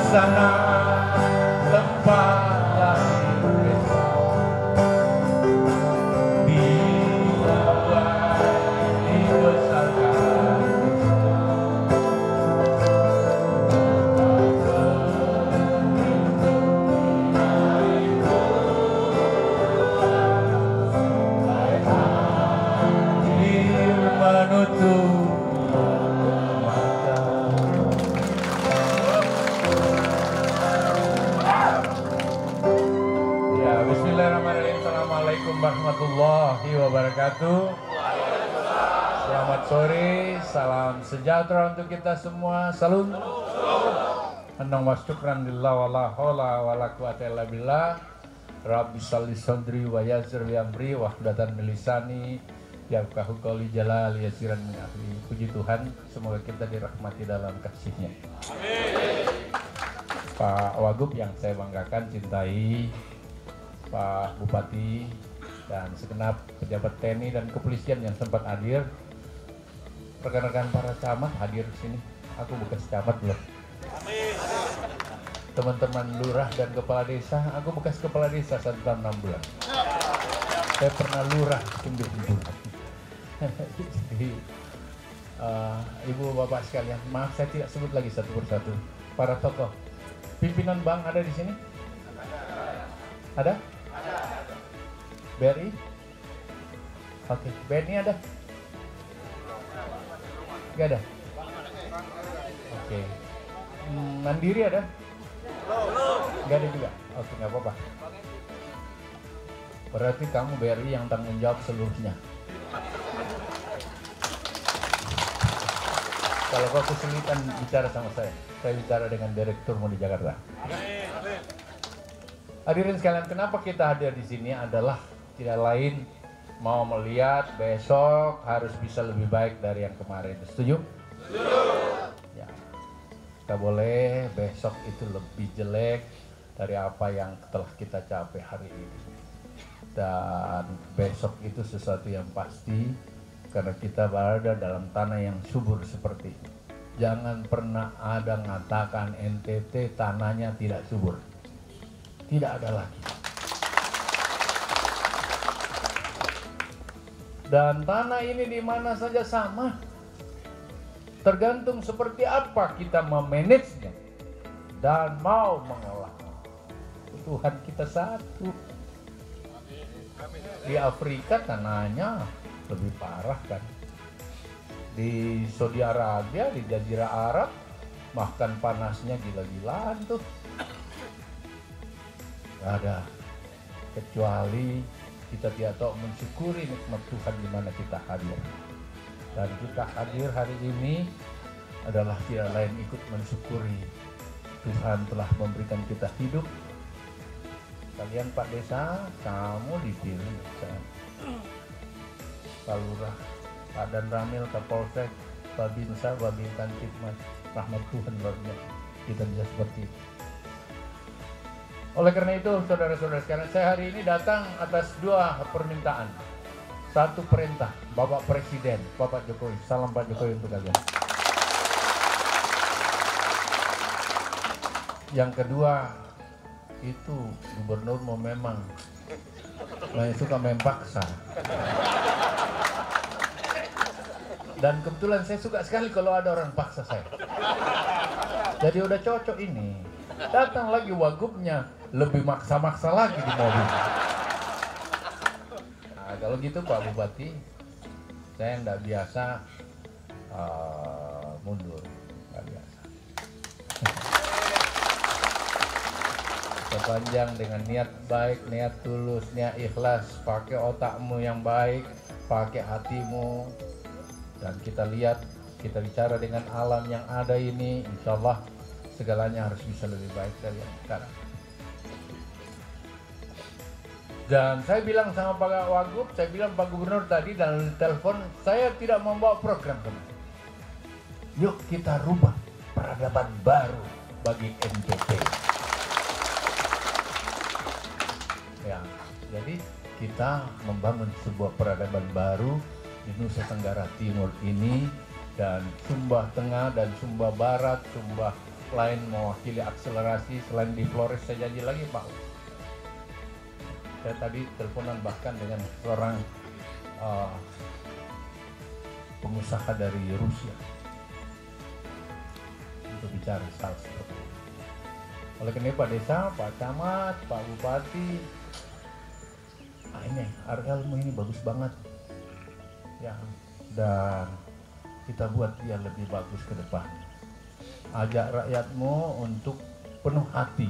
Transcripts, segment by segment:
sana tempat lahir Esa, dibesarkan menutup mata. Ya, bismillahirrahmanirrahim. Assalamualaikum warahmatullahi wabarakatuh. Selamat sore, salam sejahtera untuk kita semua. Salam. Annam wa syukran lillah wa la haula wa la quwata illa billah. Rabbi shalli sadri wa yassir li amri wahdatan min lisani yafqahu qawli jalal yasiran min ahli. Puji Tuhan, semoga kita dirahmati dalam kasih-Nya. Amin. Pak Wagub yang saya banggakan, cintai, Pak Bupati dan segenap pejabat TNI dan kepolisian yang sempat hadir, rekan-rekan para camat hadir di sini. Aku bekas camat loh. Teman-teman lurah dan kepala desa, aku bekas kepala desa 1 tahun 6 bulan. Saya pernah lurah 9 bulan. Jadi ibu bapak sekalian, maaf saya tidak sebut lagi satu persatu. Para tokoh, pimpinan bank ada di sini? Ada? BRI? Oke, BNI ada? Gak ada? Oke. Mandiri ada? Gak ada juga? Oke, gak apa-apa. Berarti kamu BRI yang tanggung jawab seluruhnya. Kalau kau kesulitan bicara sama saya bicara dengan Direktur Mundi Jakarta. Hadirin sekalian, kenapa kita hadir di sini adalah tidak lain mau melihat besok harus bisa lebih baik dari yang kemarin. Setuju? Setuju. Ya. Kita boleh besok itu lebih jelek dari apa yang telah kita capai hari ini. Dan besok itu sesuatu yang pasti karena kita berada dalam tanah yang subur seperti ini. Jangan pernah ada mengatakan NTT tanahnya tidak subur. Tidak ada lagi. Dan tanah ini di mana saja sama. Tergantung seperti apa kita memanagenya dan mau mengolahnya. Tuhan kita satu. Di Afrika tanahnya lebih parah kan. Di Saudi Arabia, di Jazirah Arab, makan panasnya gila-gilaan tuh. Gak ada. Kecuali kita tidak tahu mensyukuri nikmat Tuhan di mana kita hadir. Dan kita hadir hari ini adalah tidak lain ikut mensyukuri Tuhan telah memberikan kita hidup. Kalian Pak Desa, kamu dipilih. Pak Lurah, Pak Dan Ramil, Kapolsek, Babinsa, Babinkan Tipmas, rahmat Tuhan luar biasa. Kita bisa seperti itu. Oleh karena itu, saudara-saudara sekalian, saya hari ini datang atas 2 permintaan. 1 perintah, Bapak Presiden, Bapak Jokowi. Salam Pak Jokowi untuk kalian. Yang kedua, itu gubernur mau memang suka main paksa. Dan kebetulan saya suka sekali kalau ada orang paksa saya. Jadi udah cocok ini. Datang lagi wagubnya, lebih maksa-maksa lagi di mobil. Nah, kalau gitu Pak Bupati, saya nggak biasa mundur, nggak biasa. Sepanjang dengan niat baik, niat tulus, niat ikhlas, pakai otakmu yang baik, pakai hatimu, dan kita lihat, kita bicara dengan alam yang ada ini, insya Allah segalanya harus bisa lebih baik dari yang sekarang. Dan saya bilang sama Pak Wagub, saya bilang Pak Gubernur tadi dalam telepon, saya tidak membawa program kemarin. Yuk kita rubah peradaban baru bagi NTT. Ya, jadi kita membangun sebuah peradaban baru di Nusa Tenggara Timur ini, dan Sumba Tengah dan Sumba Barat, Sumba Selain mewakili akselerasi, selain di Flores, saya janji lagi Pak. Saya tadi teleponan bahkan dengan seorang pengusaha dari Rusia untuk bicara hal seperti itu. Oleh karena Pak Desa, Pak Camat, Pak Bupati, ini Argalmu ini bagus banget ya, dan kita buat dia lebih bagus ke depan. Ajak rakyatmu untuk penuh hati.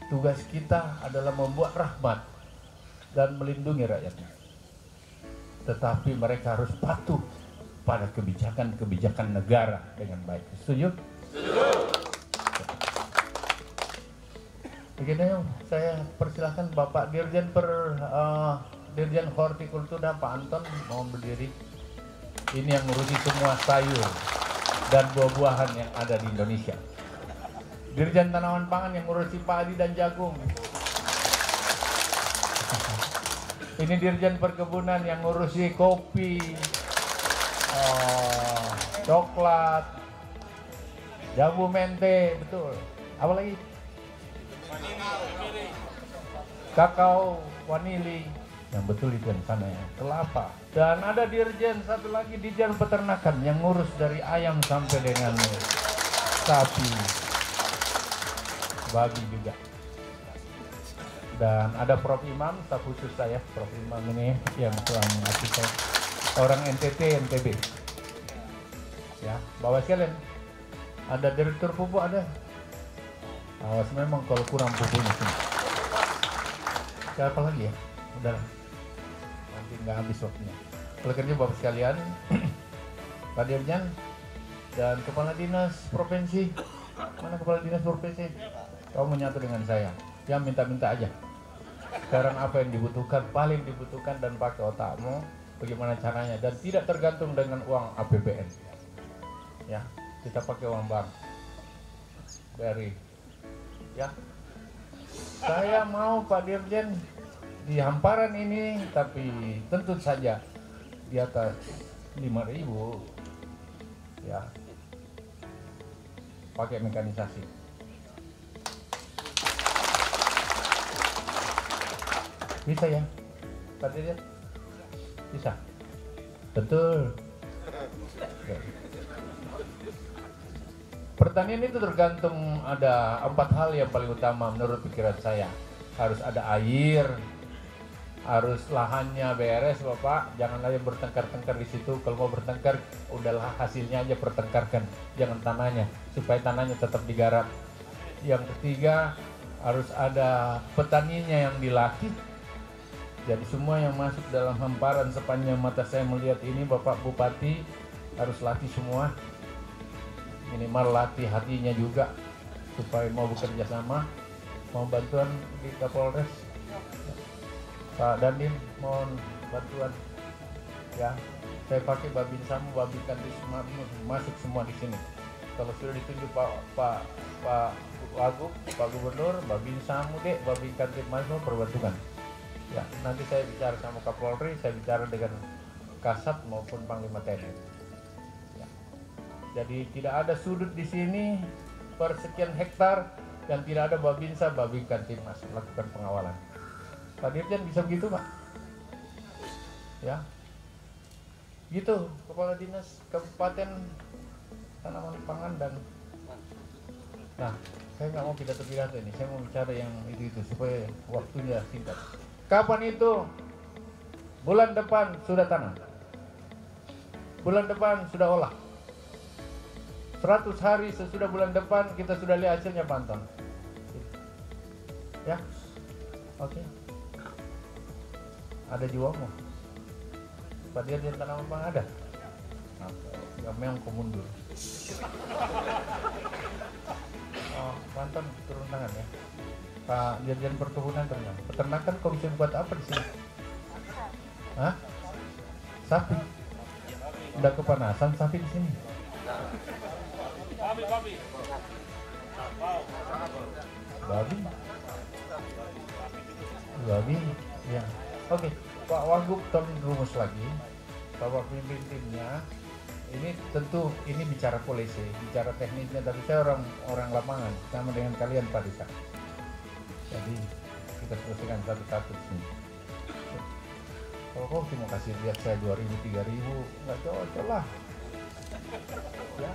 Tugas kita adalah membuat rahmat dan melindungi rakyatnya. Tetapi mereka harus patuh pada kebijakan-kebijakan negara dengan baik. Setuju? Setuju. Begini, saya persilahkan Bapak Dirjen Dirjen Hortikultura Pak Anton mau berdiri. Ini yang ngurusi semua sayur dan buah-buahan yang ada di Indonesia. Dirjen Tanaman Pangan yang ngurusi padi dan jagung. Ini Dirjen Perkebunan yang ngurusi kopi, coklat, jambu mente, betul. Apa lagi? Kakao, vanili, yang betul itu yang sana ya, kelapa. Dan ada dirjen satu lagi, Dirjen Peternakan yang ngurus dari ayam sampai dengan sapi, babi juga. Dan ada Prof Imam, staf khusus saya, Prof Imam ini yang telah mengasih saya, orang NTT, NTB. Ya, bawa sekalian. Ada direktur pupuk ada. Awas memang kalau kurang pupuknya sini. Siapa lagi ya? Udah, nanti nggak habis waktunya. Oleh karena Bapak sekalian, Pak Dirjen dan Kepala Dinas Provinsi, mana Kepala Dinas Provinsi? Kamu menyatu dengan saya. Ya minta-minta aja. Sekarang apa yang dibutuhkan, paling dibutuhkan, dan pakai otakmu bagaimana caranya, dan tidak tergantung dengan uang APBN. Ya, kita pakai uang bank. Beri. Ya. Saya mau Pak Dirjen di hamparan ini, tapi tentu saja di atas 5.000 ya, pakai mekanisasi. Bisa ya Pak Dirjen? Bisa? Betul. Oke. Pertanian itu tergantung, ada 4 hal yang paling utama menurut pikiran saya. Harus ada air, harus lahannya beres Bapak, jangan lagi bertengkar-tengkar di situ. Kalau mau bertengkar, udahlah hasilnya aja pertengkarkan, jangan tanahnya, supaya tanahnya tetap digarap. Yang ketiga, harus ada petaninya yang dilatih. Jadi semua yang masuk dalam hamparan sepanjang mata saya melihat ini, Bapak Bupati harus latih semua. Minimal latih hatinya juga supaya mau bekerja sama, mau bantuan di Kapolres. Pak Dandim mohon bantuan ya, saya pakai Babinsamu, Babinkan semua masuk semua di sini. Kalau sudah ditunjuk Pak Wagub, Pak Gubernur, Babinsamu dek, Babinkan semua perbantukan. Ya, nanti saya bicara sama Kapolri, saya bicara dengan Kasat maupun Panglima TNI. Jadi tidak ada sudut di sini per sekian hektar yang tidak ada Babinsa, Babinkan Timnas melakukan pengawalan. Pak Dirjen bisa begitu Pak? Ya, gitu Kepala Dinas Kabupaten Tanaman Pangan dan. Nah, saya nggak mau pidato-pidato ini, saya mau bicara yang itu supaya waktunya singkat. Kapan itu? Bulan depan sudah tanam. Bulan depan sudah olah. 100 hari sesudah bulan depan kita sudah lihat hasilnya Pak Anton. Ya, oke. Ada jiwamu. Pak Dirjen Tanaman Pangan ada. Nah, ya memang kau mundur. Oh, Pak Anton turun tangan ya. Pak Dirjen Perkebunan ternyata. Peternakan kau bisa buat apa di sini? Hah? Sapi. Udah kepanasan sapi di sini. Babi, ya. Oke, Pak Wagub tolong rumus lagi, Bapak pimpin timnya, ini tentu ini bicara polisi, bicara teknisnya, tapi saya orang lapangan sama dengan kalian Pak Desa. Jadi kita selesaikan satu-satu sini. Kalau kau cuma kasih lihat saya 2.000, 3.000, nggak cocok lah. Ya.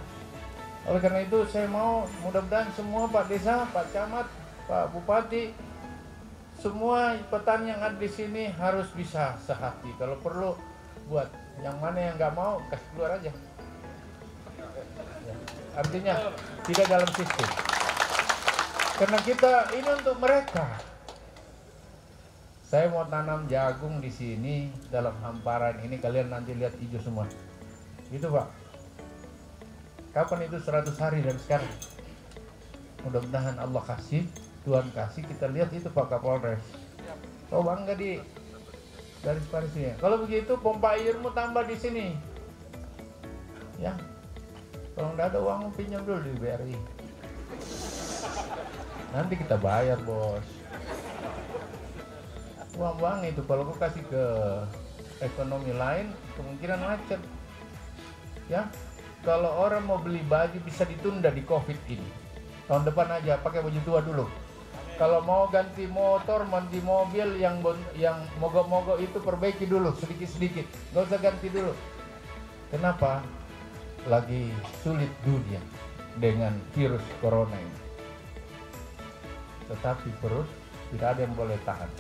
Oleh karena itu saya mau mudah-mudahan semua Pak Desa, Pak Camat, Pak Bupati, semua petani yang ada di sini harus bisa sehati. Kalau perlu buat yang mana yang nggak mau kasih keluar aja. Ya. Artinya tidak dalam sistem. Karena kita ini untuk mereka. Saya mau tanam jagung di sini dalam hamparan ini, kalian nanti lihat hijau semua. Gitu Pak. Kapan itu 100 hari dari sekarang? Mudah-mudahan Allah kasih, Tuhan kasih, kita lihat itu Pak Kapolres. Kau bangga di garis-garisnya. Kalau begitu pompa airmu tambah di sini. Ya. Kalau nggak ada uang pinjam dulu di BRI. Nanti kita bayar bos. Uang itu kalau kau kasih ke ekonomi lain kemungkinan macet. Ya, kalau orang mau beli baju bisa ditunda di COVID ini. Tahun depan aja pakai baju tua dulu. Kalau mau ganti motor, ganti mobil yang mogok-mogok itu perbaiki dulu sedikit-sedikit. Gak usah ganti dulu. Kenapa? Lagi sulit dunia dengan virus corona ini. Tetapi perut tidak ada yang boleh tahan.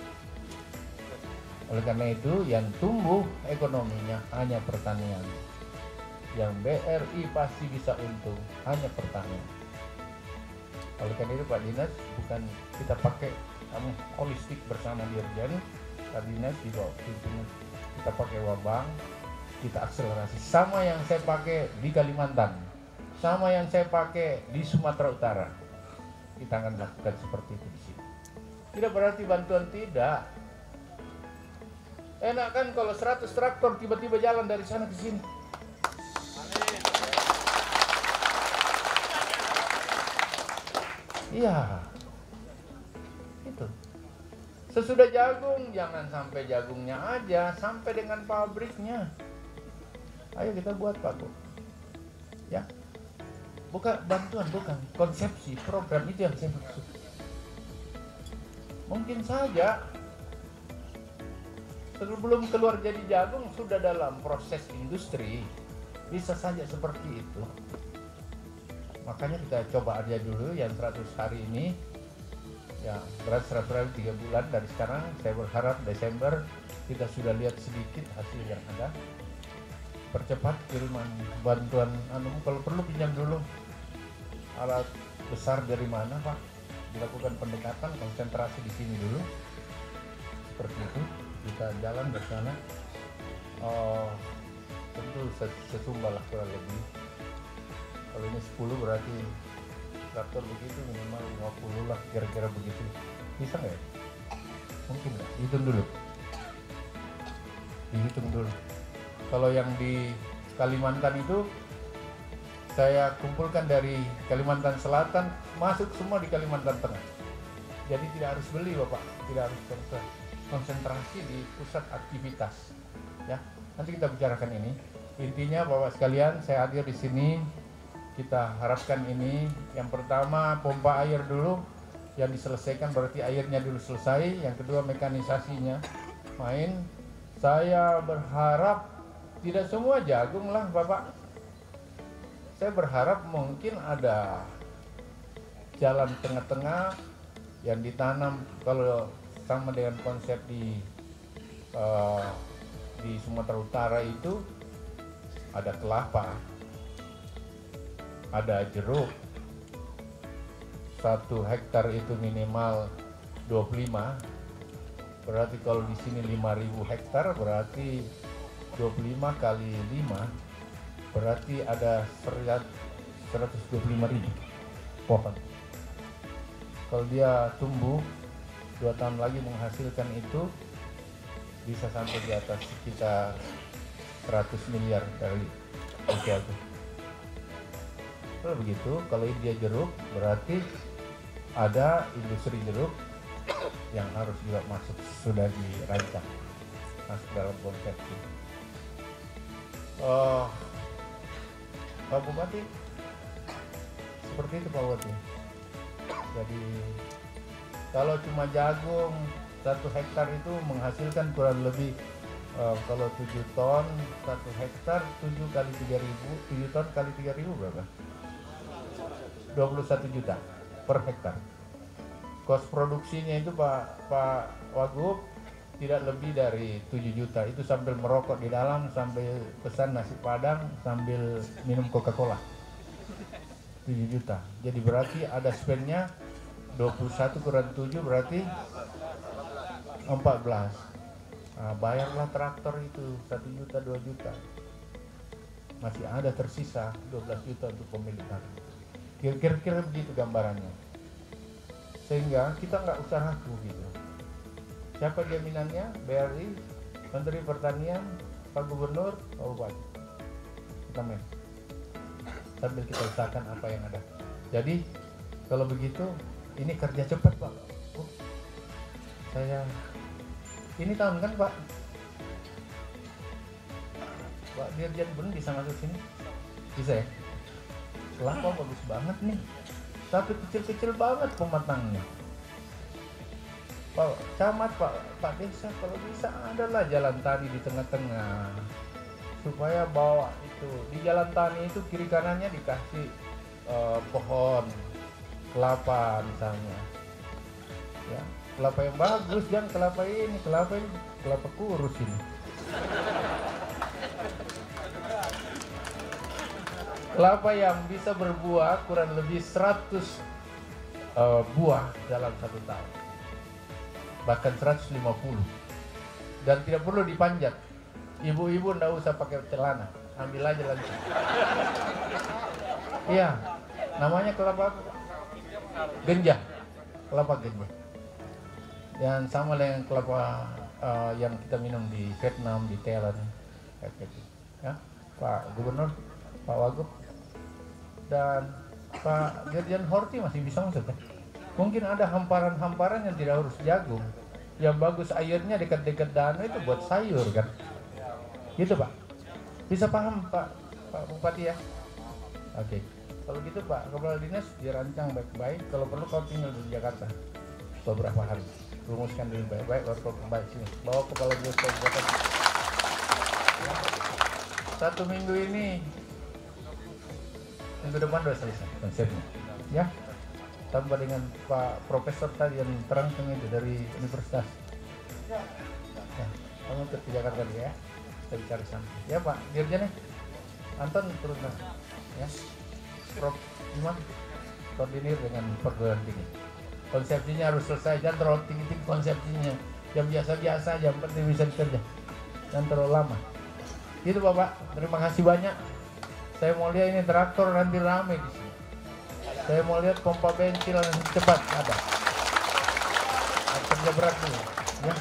Oleh karena itu yang tumbuh ekonominya hanya pertanian. Yang BRI pasti bisa untung hanya pertanian. Oleh karena itu Pak Dinas, bukan kita pakai kamu holistik bersama Dirjen, Pak Dinas di bawah kita pakai wabang, kita akselerasi. Sama yang saya pakai di Kalimantan, sama yang saya pakai di Sumatera Utara. Kita akan lakukan seperti itu di sini. Tidak berarti bantuan tidak. Enak kan kalau 100 traktor tiba-tiba jalan dari sana ke sini. Iya. Itu. Sesudah jagung jangan sampai jagungnya aja, sampai dengan pabriknya. Ayo kita buat Pak Bu. Ya. Bukan bantuan, bukan konsepsi, program itu yang saya maksud. Mungkin saja sebelum keluar jadi jagung sudah dalam proses industri, bisa saja seperti itu. Makanya kita coba aja dulu yang 100 hari ini, ya berat 100 hari 3 bulan dari sekarang. Saya berharap Desember kita sudah lihat sedikit hasil yang ada. Percepat kiriman bantuan, kalau perlu pinjam dulu alat besar dari mana Pak, dilakukan pendekatan konsentrasi di sini dulu, seperti itu. Kita jalan ke sana, tentu sesumbar lah kurang lebih. Kalau ini 10 berarti traktor begitu minimal 50 lah, kira-kira begitu. Bisa nggak ya? Mungkin nggak? Dihitung dulu. Kalau yang di Kalimantan itu saya kumpulkan dari Kalimantan Selatan, masuk semua di Kalimantan Tengah. Jadi tidak harus beli Bapak, tidak harus konsentrasi di pusat aktivitas. Ya, nanti kita bicarakan ini. Intinya Bapak sekalian, saya hadir di sini. Kita harapkan ini, yang pertama pompa air dulu, yang diselesaikan berarti airnya dulu selesai. Yang kedua mekanisasinya main. Saya berharap tidak semua jagung lah Bapak. Saya berharap mungkin ada jalan tengah-tengah yang ditanam, kalau sama dengan konsep di Sumatera Utara itu ada kelapa, ada jeruk. 1 hektar itu minimal 25. Berarti kalau di sini 5.000 hektar berarti 25 kali 5 berarti ada 125.000 pohon. Kalau dia tumbuh 2 tahun lagi menghasilkan itu bisa sampai di atas sekitar 100 miliar kali usia itu. Kalau begitu, kalau dia jeruk berarti ada industri jeruk yang harus juga masuk, sudah dirancang masuk dalam konsepsi. Pak Bupati seperti itu Pak Bupati. Jadi kalau cuma jagung 1 hektar itu menghasilkan kurang lebih kalau 7 ton 1 hektar 7 kali 3.000, 7 ton kali 3.000 berapa? 21 juta per hektar. Kos produksinya itu Pak Wagub tidak lebih dari 7 juta. Itu sambil merokok di dalam, sambil pesan nasi padang, sambil minum Coca-Cola. 7 juta. Jadi berarti ada spendnya 21 kurang 7 berarti 14. Nah, bayarlah traktor itu 1 juta 2 juta. Masih ada tersisa 12 juta untuk pemilikan. Kira-kira begitu gambarannya. Sehingga kita nggak usah ragu gitu. Siapa jaminannya? BRI, Menteri Pertanian, Pak Gubernur, Pak Bupati. Kita main. Sambil kita usahakan apa yang ada. Jadi kalau begitu, ini kerja cepat Pak. Saya ini tahun kan Pak Dirjen Bun bisa masuk sini? Bisa ya? Kelapa bagus banget nih. Tapi kecil-kecil banget pematangnya. Pak Camat, Pak Desa, kalau bisa adalah jalan tani di tengah-tengah. Supaya bawa itu, di jalan tani itu kiri kanannya dikasih pohon kelapa misalnya. Ya, kelapa yang bagus, jangan kelapa ini kelapa kurus ini. Kelapa yang bisa berbuah kurang lebih 100 buah dalam 1 tahun, bahkan 150, dan tidak perlu dipanjat. Ibu-ibu nggak usah pakai celana, ambil aja langsung. Iya, namanya kelapa genjah, kelapa genjah. Yang sama dengan kelapa yang kita minum di Vietnam, di Thailand, kayak gitu. Ya, Pak Gubernur, Pak Wagub, dan Pak Dirjen Horti masih bisa masuk kan? Mungkin ada hamparan-hamparan yang tidak harus jagung, yang bagus airnya dekat-dekat danau itu buat sayur kan? Gitu Pak. Bisa paham Pak Bupati ya? Oke. Kalau gitu Pak Kepala Dinas dirancang baik-baik. Kalau perlu kau tinggal di Jakarta beberapa hari, rumuskan dulu baik-baik, baru kau kembali sini. Bawa Kepala Dinas Kabupaten. 1 minggu ini, minggu depan sudah selesai konsepnya, ya. Tambah dengan Pak Profesor tadi yang terangkan itu dari universitas. Ya, kamu ke Jakarta dia ya. Kita bicara sama. Ya Pak Dirjen nih, Anton turun ya. Prof Iman koordinir dengan perguruan tinggi. Konsepsinya harus selesai, jangan terlalu tinggi-tinggi konsepsinya. Yang biasa-biasa aja, yang penting bisa dikerja. Jangan terlalu lama. Gitu Bapak, terima kasih banyak. Saya mau lihat ini traktor nanti ramai di sini. Saya mau lihat pompa bensin yang cepat ada. Kerja berat dulu, ya.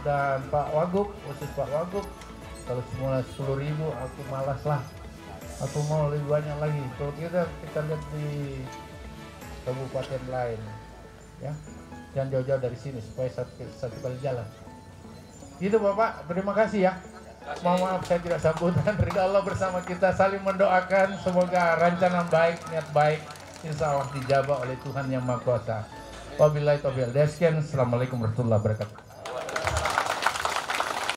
Dan Pak Wagub, khusus Pak Wagub, kalau semula 10.000 aku malas lah. Aku mau lebih banyak lagi. Kalau kita lihat di kabupaten lain, ya. Jangan jauh-jauh dari sini supaya satu kali jalan. Gitu Bapak, terima kasih ya. Mohon maaf saya tidak sambutan. Ridha Allah bersama kita, saling mendoakan semoga rencana baik, niat baik insya Allah dijabah oleh Tuhan Yang Maha Kuasa. Wabillahi taufiq wal hidayah. Assalamualaikum warahmatullahi wabarakatuh.